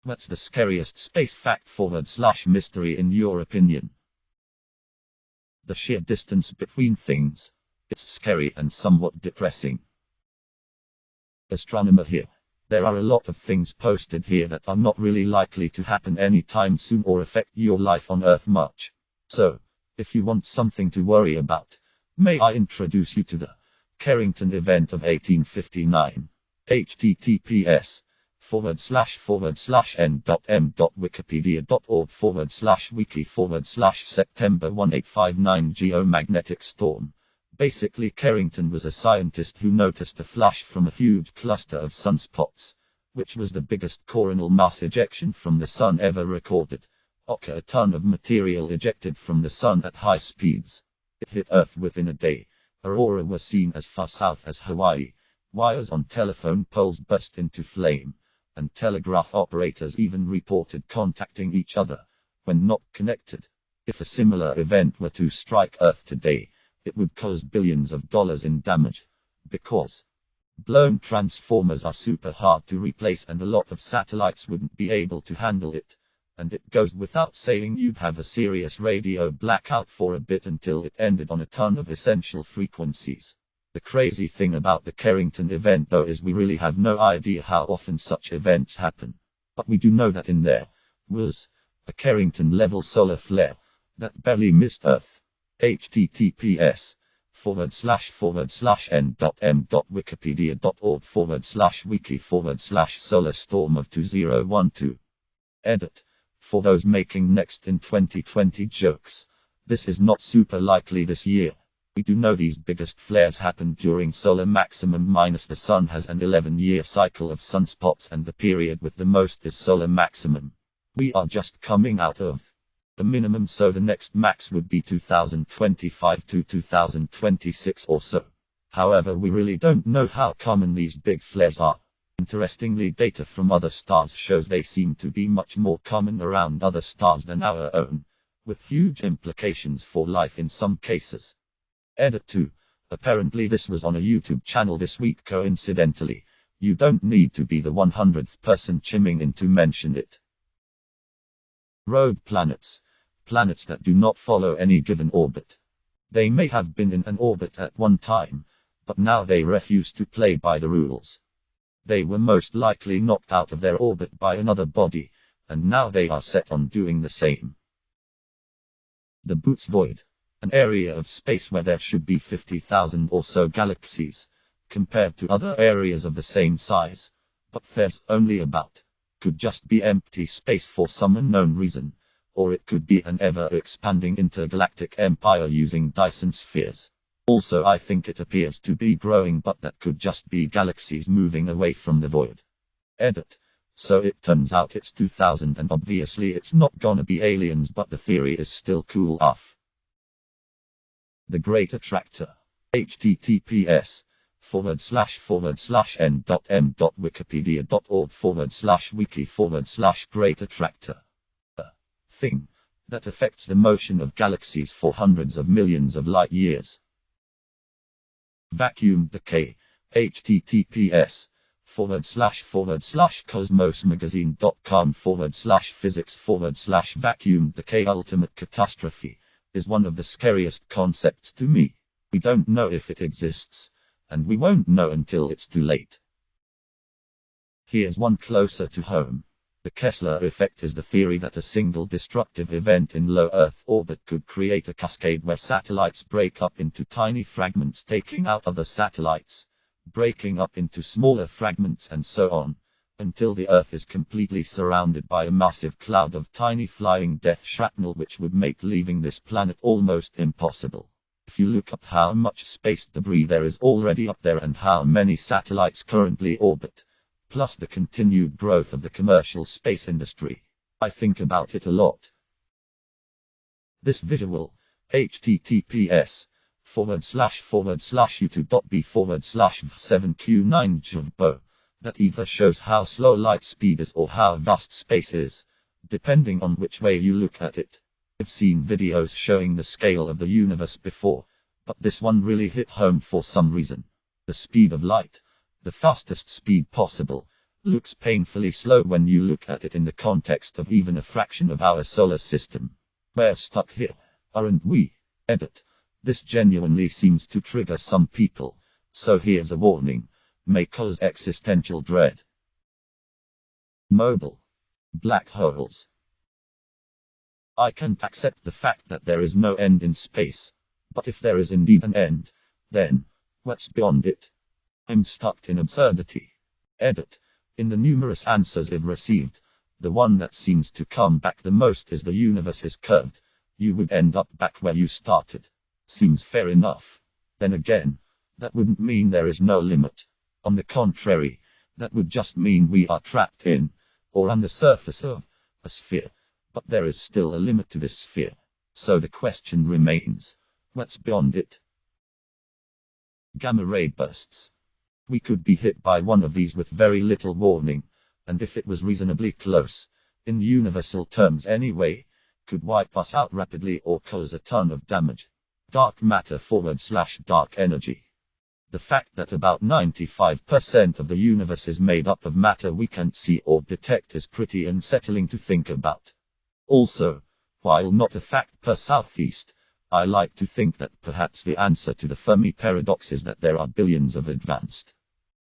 What's the scariest space fact / mystery in your opinion? The sheer distance between things. It's scary and somewhat depressing. Astronomer here. There are a lot of things posted here that are not really likely to happen anytime soon or affect your life on Earth much. So, if you want something to worry about, may I introduce you to the Carrington event of 1859. https://n.m.wikipedia.org/wiki/September 1859 geomagnetic storm. Basically, Carrington was a scientist who noticed a flash from a huge cluster of sunspots, which was the biggest coronal mass ejection from the sun ever recorded. A ton of material ejected from the sun at high speeds. It hit Earth within a day. Aurora was seen as far south as Hawaii. Wires on telephone poles burst into flame, and telegraph operators even reported contacting each other when not connected. If a similar event were to strike Earth today, it would cause billions of dollars in damage. Because blown transformers are super hard to replace and a lot of satellites wouldn't be able to handle it. And it goes without saying you'd have a serious radio blackout for a bit until it ended on a ton of essential frequencies. The crazy thing about the Carrington event though is we really have no idea how often such events happen. But we do know that in there was a Carrington-level solar flare that barely missed Earth. https://n.m.wikipedia.org/wiki/solar storm of 2012. Edit. For those making next in 2020 jokes, this is not super likely this year. We do know these biggest flares happen during solar maximum minus the sun has an 11-year cycle of sunspots and the period with the most is solar maximum. We are just coming out of the minimum, so the next max would be 2025 to 2026 or so. However, we really don't know how common these big flares are. Interestingly, data from other stars shows they seem to be much more common around other stars than our own, with huge implications for life in some cases. Edit 2. Apparently this was on a YouTube channel this week coincidentally. You don't need to be the 100th person chiming in to mention it. Rogue planets. Planets that do not follow any given orbit. They may have been in an orbit at one time, but now they refuse to play by the rules. They were most likely knocked out of their orbit by another body, and now they are set on doing the same. The Boots Void. An area of space where there should be 50,000 or so galaxies, compared to other areas of the same size, but there's only about. Could just be empty space for some unknown reason, or it could be an ever-expanding intergalactic empire using Dyson spheres. Also, I think it appears to be growing, but that could just be galaxies moving away from the void. Edit. So it turns out it's 2000 and obviously it's not gonna be aliens, but the theory is still cool off. The Great Attractor. https://n.m.wikipedia.org/wiki/Great Attractor. A thing that affects the motion of galaxies for hundreds of millions of light years. Vacuum decay. https://cosmosmagazine.com/physics/vacuum decay ultimate catastrophe is one of the scariest concepts to me. We don't know if it exists, and we won't know until it's too late. Here's one closer to home. The Kessler effect is the theory that a single destructive event in low Earth orbit could create a cascade where satellites break up into tiny fragments, taking out other satellites, breaking up into smaller fragments, and so on, until the Earth is completely surrounded by a massive cloud of tiny flying death shrapnel, which would make leaving this planet almost impossible. If you look up how much space debris there is already up there and how many satellites currently orbit, plus the continued growth of the commercial space industry, I think about it a lot. This visual, https://youtube.b/7q9jvbo, that either shows how slow light speed is or how vast space is, depending on which way you look at it. I've seen videos showing the scale of the universe before, but this one really hit home for some reason. The speed of light, the fastest speed possible, looks painfully slow when you look at it in the context of even a fraction of our solar system. We're stuck here, aren't we? Edit. This genuinely seems to trigger some people, so here's a warning. May cause existential dread. Mobile black holes. I can't accept the fact that there is no end in space. But if there is indeed an end, then what's beyond it? I'm stuck in absurdity. Edit. In the numerous answers I've received, the one that seems to come back the most is the universe is curved. You would end up back where you started. Seems fair enough. Then again, that wouldn't mean there is no limit. On the contrary, that would just mean we are trapped in, or on the surface of, a sphere. But there is still a limit to this sphere. So the question remains, what's beyond it? Gamma ray bursts. We could be hit by one of these with very little warning, and if it was reasonably close, in universal terms anyway, could wipe us out rapidly or cause a ton of damage. Dark matter / dark energy. The fact that about 95% of the universe is made up of matter we can't see or detect is pretty unsettling to think about. Also, while not a fact per Southeast, I like to think that perhaps the answer to the Fermi paradox is that there are billions of advanced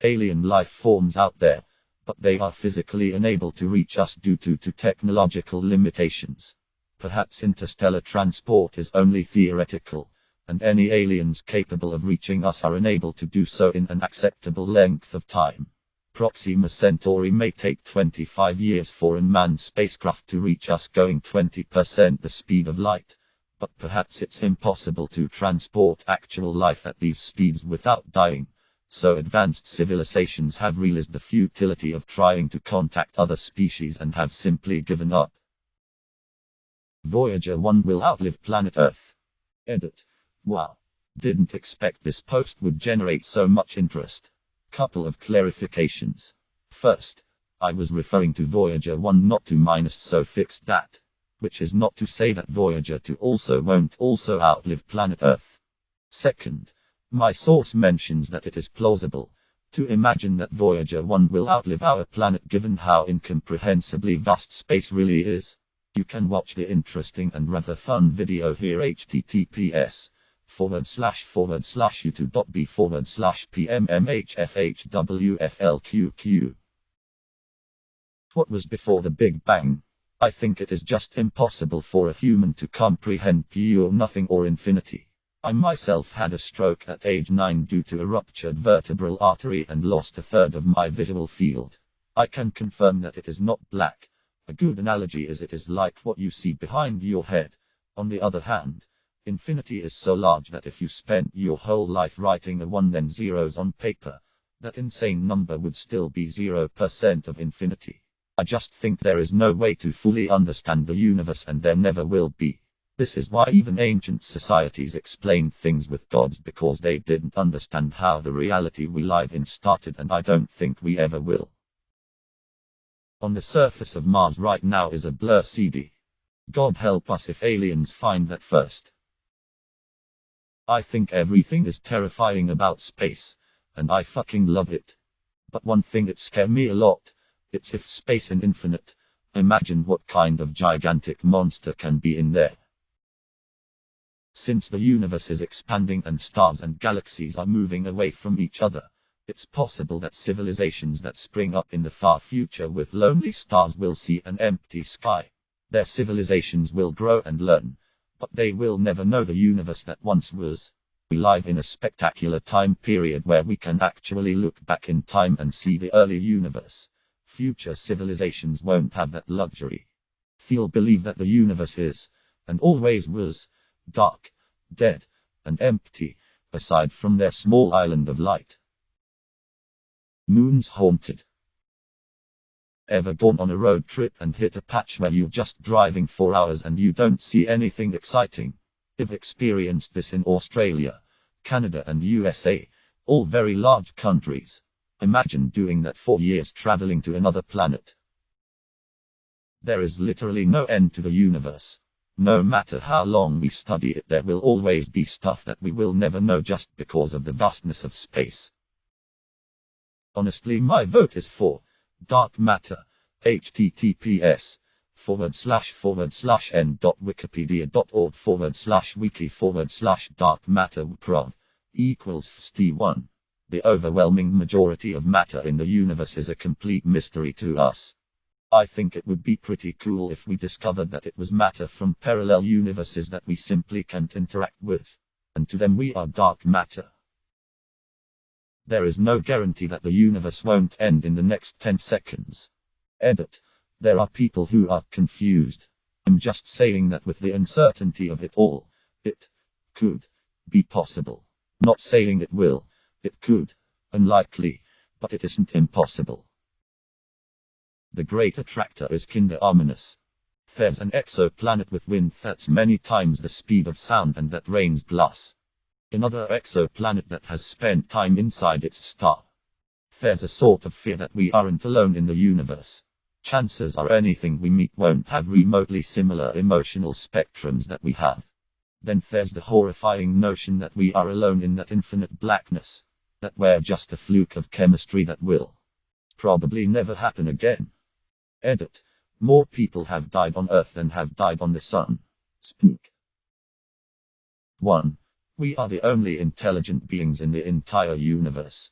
alien life forms out there, but they are physically unable to reach us due to technological limitations. Perhaps interstellar transport is only theoretical, and any aliens capable of reaching us are unable to do so in an acceptable length of time. Proxima Centauri may take 25 years for a manned spacecraft to reach us going 20% the speed of light, but perhaps it's impossible to transport actual life at these speeds without dying. So advanced civilizations have realized the futility of trying to contact other species and have simply given up. Voyager 1 will outlive planet Earth. Edit. Wow. Didn't expect this post would generate so much interest. Couple of clarifications. First, I was referring to Voyager 1 not to minus, so fixed that. Which is not to say that Voyager 2 won't also outlive planet Earth. Second, my source mentions that it is plausible to imagine that Voyager 1 will outlive our planet given how incomprehensibly vast space really is. You can watch the interesting and rather fun video here https://youtube.b/pmmhfhwflqq. What was before the Big Bang? I think it is just impossible for a human to comprehend pure nothing or infinity. I myself had a stroke at age 9 due to a ruptured vertebral artery and lost a third of my visual field. I can confirm that it is not black. A good analogy is it is like what you see behind your head. On the other hand, infinity is so large that if you spent your whole life writing a 1 then zeros on paper, that insane number would still be 0% of infinity. I just think there is no way to fully understand the universe and there never will be. This is why even ancient societies explained things with gods, because they didn't understand how the reality we live in started, and I don't think we ever will. On the surface of Mars right now is a blur CD. God help us if aliens find that first. I think everything is terrifying about space, and I fucking love it. But one thing that scares me a lot, it's if space is infinite, imagine what kind of gigantic monster can be in there. Since the universe is expanding and stars and galaxies are moving away from each other, it's possible that civilizations that spring up in the far future with lonely stars will see an empty sky. Their civilizations will grow and learn, but they will never know the universe that once was. We live in a spectacular time period where we can actually look back in time and see the early universe. Future civilizations won't have that luxury. They'll believe that the universe is, and always was, dark, dead, and empty, aside from their small island of light. Moon's haunted. Ever gone on a road trip and hit a patch where you're just driving for hours and you don't see anything exciting? I've experienced this in Australia, Canada and USA, all very large countries. Imagine doing that for years traveling to another planet. There is literally no end to the universe. No matter how long we study it, there will always be stuff that we will never know just because of the vastness of space. Honestly, my vote is for Dark matter. https://n.wikipedia.org/wiki/dark matter prov equals ft1. The overwhelming majority of matter in the universe is a complete mystery to us. I think it would be pretty cool if we discovered that it was matter from parallel universes that we simply can't interact with. And to them we are dark matter. There is no guarantee that the universe won't end in the next 10 seconds. Edit. There are people who are confused. I'm just saying that with the uncertainty of it all, it could be possible. Not saying it will. It could. Unlikely. But it isn't impossible. The great attractor is kinda ominous. There's an exoplanet with wind that's many times the speed of sound and that rains glass. Another exoplanet that has spent time inside its star. There's a sort of fear that we aren't alone in the universe. Chances are anything we meet won't have remotely similar emotional spectrums that we have. Then there's the horrifying notion that we are alone in that infinite blackness. That we're just a fluke of chemistry that will probably never happen again. Edit. More people have died on Earth than have died on the Sun. Spook. 1. We are the only intelligent beings in the entire universe.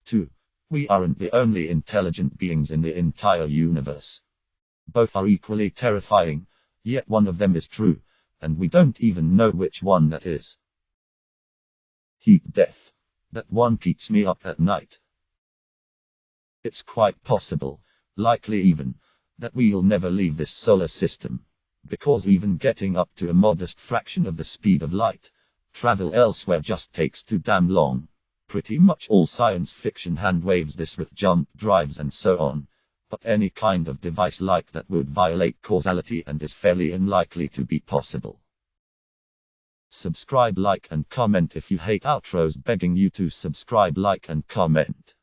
2. We aren't the only intelligent beings in the entire universe. Both are equally terrifying, yet one of them is true, and we don't even know which one that is. Heat death. That one keeps me up at night. It's quite possible, likely even, that we'll never leave this solar system. Because even getting up to a modest fraction of the speed of light, travel elsewhere just takes too damn long. Pretty much all science fiction handwaves this with jump drives and so on, but any kind of device like that would violate causality and is fairly unlikely to be possible. Subscribe, like and comment if you hate outros begging you to subscribe, like and comment.